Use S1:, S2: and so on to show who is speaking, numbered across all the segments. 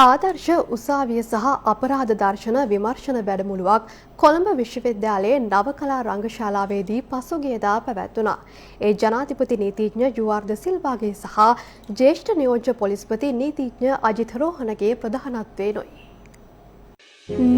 S1: ආදර්ශ උසාවිය සහ අපරාධ දර්ශන විමර්ශන වැඩමුළුවක් කොළඹ විශ්වවිද්‍යාලයේ නවකලා රංගශාලාවේදී පසුගියදා පැවැත්වුණා. ඒ ජනාධිපති නීතිඥ යුආර් සිල්වාගේ සහ ජ්‍යෙෂ්ඨ නියෝජ්‍ය පොලිස්පති නීතිඥ අජිත් රෝහණගේ ප්‍රධානත්වයෙනුයි.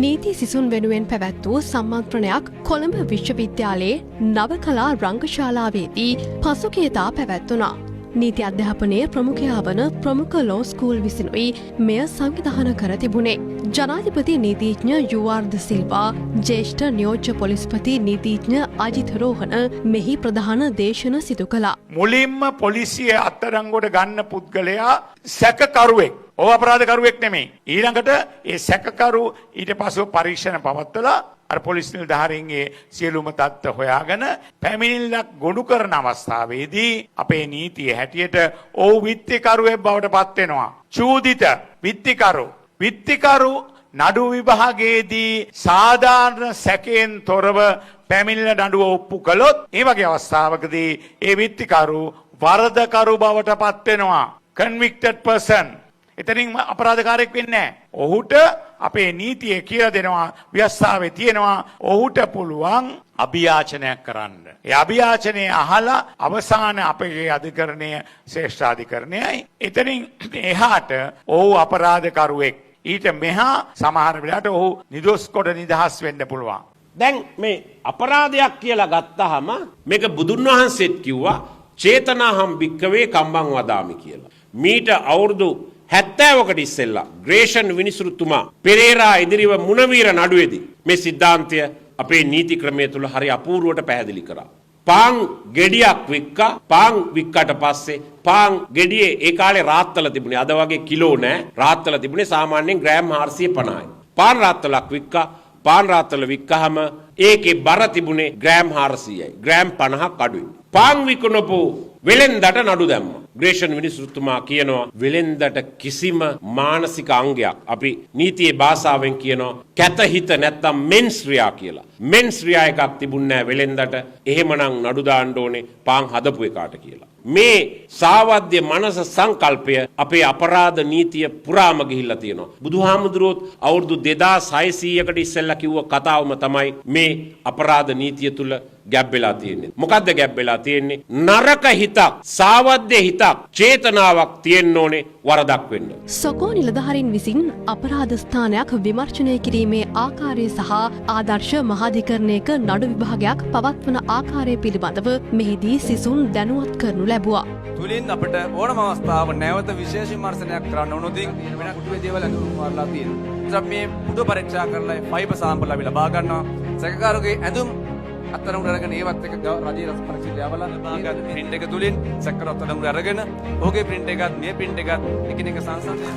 S1: නීති සිසුන් වෙනුවෙන් පැවැත් වූ සම්මන්ත්‍රණයක් කොළඹ විශ්වවිද්‍යාලයේ නවකලා රංගශාලාවේදී පසුගියදා පැවැත්වුණා. නීති අධ්‍යාපනයේ ප්‍රමුඛයා වන ප්‍රමුඛ ලෝ ස්කූල් විසිනුයි මෙය සංවිධානය කර තිබුණේ. ජනාධිපති නීතිඥ යුආර් සිල්වා, ජ්‍යෙෂ්ඨ නියෝජ්‍ය පොලිස්පති නීතිඥ අජිත් රෝහණ මෙහි ප්‍රධාන දේශන සිදු කළා.
S2: මුලින්ම පොලිසිය අත්අඩංගුවට ගන්න පුද්ගලයා සැකකරුවෙක්. ඔව් අපරාධකරුවෙක් නෙමෙයි. ඊළඟට ඒ සැකකරු ඊට පස්ව පරීක්ෂණ පවත්වලා අර පොලිස් නිලධාරීන්ගේ සියලුම තත්ත්ව හොයාගෙන පැමිණිල්ලක් ගොනු කරන අවස්ථාවේදී අපේ නීතිය හැටියට ඔව් විත්තිකරුවෙක් බවට පත් වෙනවා. චූදිත විත්තිකරු නඩු විභාගයේදී සාධාරණ සැකයෙන් තොරව පැමිණිල්ල නඩුව ඔප්පු කළොත් ඒ වගේ අවස්ථාවකදී ඒ විත්තිකරු වරදකරු බවට පත් වෙනවා. convicted person. එතනින් අපරාධකාරයෙක් වෙන්නේ නැහැ. ඔහුට අපේ නීතිය කියලා දෙනවා, ව්‍යවස්ථාවේ තියෙනවා ඔහුට පුළුවන් අභියාචනයක් කරන්න. ඒ අභියාචනය අහලා අවසාන අපේ අධිකරණය ශ්‍රේෂ්ඨාධිකරණයයි. එතනින් එහාට ඔහු අපරාධකරුවෙක්. ඊට මෙහා සමහර වෙලාවට ඔහු නිදොස් කොට නිදහස් වෙන්න පුළුවන්.
S3: දැන් මේ අපරාධයක් කියලා ගත්තාම මේක බුදුන් වහන්සේත් කිව්වා චේතනාහම් භික්කවේ කම්බං වදාමි කියලා. මීට අවුරුදු 70කට ඉස්සෙල්ලා ග්‍රේෂන් විනිසුරුතුමා පෙරේරා ඉදිරිව මුණවීර නඩුවේදී මේ සිද්ධාන්තය අපේ නීති ක්‍රමය තුල හරි අපූර්වට පැහැදිලි කරා. පාන් ගෙඩියක් පාන් වික්කට පස්සේ පාන් ගෙඩියේ ඒ කාලේ රාත්තල තිබුණේ. අද වගේ කිලෝ නෑ. රාත්තල තිබුණේ සාමාන්‍යයෙන් ග්‍රෑම් 450යි. පාන් රාත්තලක් පාන් රාත්තල වික්කහම ඒකේ බර තිබුණේ ග්‍රෑම් 400යි. ග්‍රෑම් 50ක් අඩුයි. පාන් විකුණපු වෙලෙන්දට නඩු දැම්මා. ග්‍රේෂන් විනිසුරුතුමා කියනවා වෙලෙන්දට කිසිම මානසික අංගයක් අපි නීතියේ භාෂාවෙන් කියනවා කැතහිත නැත්තම් මෙන්ස්රියා කියලා. මෙන්ස්රියා එකක් තිබුණේ නැහැ වෙලෙන්දට. එහෙමනම් නඩු දාන්න ඕනේ පාන් හදපු එකාට කියලා. මේ සාවද්‍ය මනස සංකල්පය අපේ අපරාධ නීතිය පුරාම ගිහිල්ලා තියෙනවා. බුදුහාමුදුරුවෝත් අවුරුදු 2600කට ඉස්සෙල්ලා කිව්ව කතාවම තමයි මේ අපරාධ නීතිය තුල ගැබ් වෙලා තියෙන්නේ. මොකද්ද ගැබ් වෙලා තියෙන්නේ? නරක හිතක්, සාවද්‍ය හිතක්, චේතනාවක් තියෙන්න ඕනේ වරදක් වෙන්න.
S1: සොකෝ නිලධාරීන් විසින් අපරාධ ස්ථානයක් විමර්ශනය කිරීමේ ආකාරය සහ ආදර්ශ මහාධිකරණයක නඩු විභාගයක් පවත්වන ආකාරය පිළිබඳව මෙහිදී සිසුන් දැනුවත් කරනු ලැබුවා.
S4: තුලින් අපිට ඕනම අවස්ථාවක නැවත විශේෂ විමර්ශනයක් කරන්න ඕනොතින් වෙන කුටුවේ දේවල් අඳුරු මාරලා තියෙනවා. ඉතින් මේ පුඩු පරීක්ෂා කරලා ෆයිබර් සාම්පල් අපි ලබා ගන්නවා. සැකකාරගේ ඇඳුම් අත්අඩංගුවට අරගෙන ඒවත් එක රජයේ රස පරීක්ෂණ යවලා ප්‍රින්ට් එක තුලින් සැකකාර අත්අඩංගුවට අරගෙන ඔහුගේ ප්‍රින්ට් එකත් මේ ප්‍රින්ට් එකත් එකිනෙක සංසන්දනය